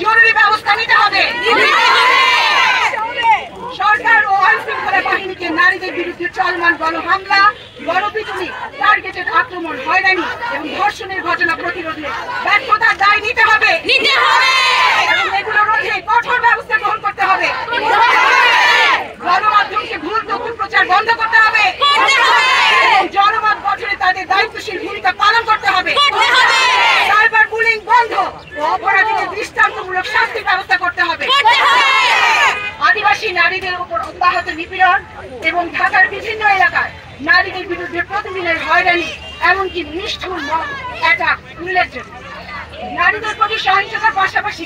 জরুরি ব্যবস্থা নিতে হবে। সরকার ও আইন শৃঙ্খলা বাহিনীকে নারীদের বিরুদ্ধে চলমান গণহামলা, গণপিটুনি, টার্গেটেড আক্রমণ, হয়রানি এবং ধর্ষণের ঘটনা প্রতিরোধে ব্যর্থতার দায় নিতে হবে এবং এগুলো রোধে কঠোর ব্যবস্থা গ্রহণ করতে হবে। গণমাধ্যমকে ভুল তথ্য প্রচার বন্ধ করতে হবে। জনমত গঠনে তাদের দায়িত্বশীল ভূমিকা পালন করতে হবে। সাইবার বুলিং বন্ধ ও অপরাধীদের দৃষ্টান্তমূলক শাস্তির ব্যবস্থা করতে হবে। আদিবাসী নারীদের উপর অব্যাহত নিপীড়ন এবং ঢাকার বিভিন্ন এলাকায় নারীদের বিরুদ্ধে প্রতিদিনের হয়রানি, এমনকি নিষ্ঠুর অ্যাটাক উল্লেখযোগ্য। নারীদের প্রতি সহিংসতার পাশাপাশি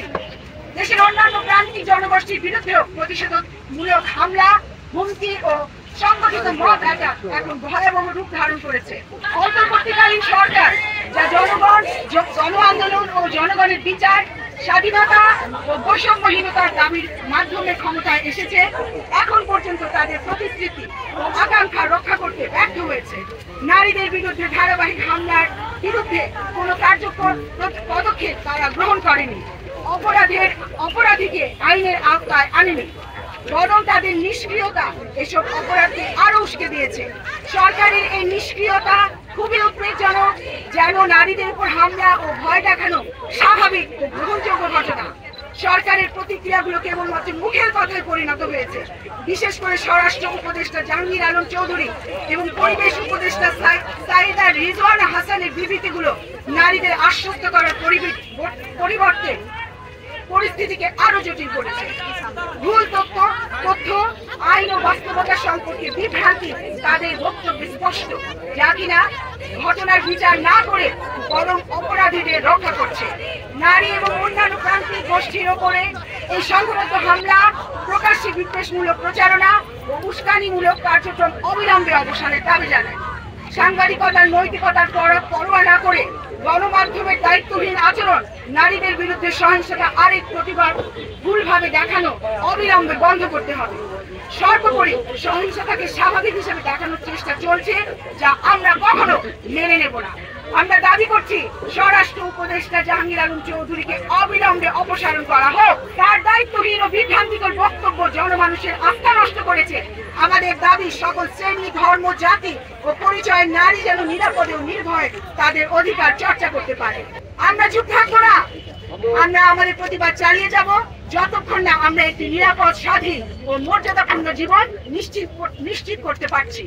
দেশের অন্যান্য প্রান্তিক জনগোষ্ঠীর বিরুদ্ধেও প্রতিশোধমূলক হামলা, হুমকি ও সংগঠিত মব অ্যাটাক এখন ভয়াবহ রূপ ধারণ করেছে। অন্তর্বর্তীকালীন সরকার যা জনগণ, গণ আন্দোলন ও জনগণের বিচার, স্বাধীনতা ও বৈষম্যহীনতার দাবির মাধ্যমে ক্ষমতায় এসেছে, এখন পর্যন্ত তাদের প্রতিশ্রুতি ও আকাঙ্ক্ষা রক্ষা করতে ব্যর্থ হয়েছে। নারীদের বিরুদ্ধে ধারাবাহিক হামলার বিরুদ্ধে কোনো কার্যকর পদক্ষেপ তারা গ্রহণ করেনি, অপরাধীকে আইনের আওতায় আনেনি, বরং তাদের নিষ্ক্রিয়তা এসব অপরাধকে আরো উস্কে দিয়েছে। সরকারের এই নিষ্ক্রিয়তা খুবই উদ্বেগজনক, যেন নারীদের উপর হামলা ও ভয় দেখানো স্বাভাবিক ও গ্রহণযোগ্য ঘটনা। সরকারের প্রতিক্রিয়াগুলো কেবলমাত্র মুখের কথায় পরিণত হয়েছে। বিশেষ করে স্বরাষ্ট্র উপদেষ্টা জাহাঙ্গীর আলম চৌধুরী এবং পরিবেশ উপদেষ্টা সাইয়েদা রিজওয়ানা হাসানের বিবৃতিগুলো নারীদের আশ্বস্ত করার পরিবর্তে পরিস্থিতিকে আরো জটিল করেছে। ভুল তথ্য, আইন ও বাস্তবতা সম্পর্কে বিভ্রান্তি তাদের বক্তব্য স্পষ্ট, যা কিনা ঘটনার বিচার না করে বরং অপরাধীদের রক্ষা করছে। নারী এবং অন্যান্য প্রান্তিক গোষ্ঠীর ওপরে এই সংঘবদ্ধ হামলা, প্রকাশ্যে বিদ্বেষমূলক প্রচারণা ও উস্কানিমূলক কার্যক্রম অবিলম্বে অবসানের দাবি জানায়। সাংবাদিকতার নৈতিকতার পরোয়া না করে গণমাধ্যমের দায়িত্বহীন আচরণ, নারীদের বিরুদ্ধে সহিংসতা আরেক প্রতিবাদ ভুলভাবে দেখানো অবিলম্বে বন্ধ করতে হবে। সর্বোপরি সহিংসতাকে স্বাভাবিক হিসেবে দেখানোর চেষ্টা চলছে, যা আমরা কখনো মেনে নেব না। আমরা দাবি করছি স্বরাষ্ট্র উপদেষ্টা জাহাঙ্গীর আলম চৌধুরীকে অবিলম্বে অপসারণ করা হোক। তার দায়িত্বহীন ও বিভ্রান্তিকর বক্তব্য জনমানুষের আস্থা নষ্ট করেছে। আমাদের দাবি সকল শ্রেণী, ধর্ম, জাতি ও পরিচয়ের নারী যেন নিরাপদে ও নির্ভয়ে তাদের অধিকার চর্চা করতে পারে। আমরা চুপ থাকবো না, আমরা আমাদের প্রতিবাদ চালিয়ে যাব যতক্ষণ না আমরা একটি নিরাপদ, স্বাধীন ও মর্যাদাপূর্ণ জীবন নিশ্চিত করতে পারছি।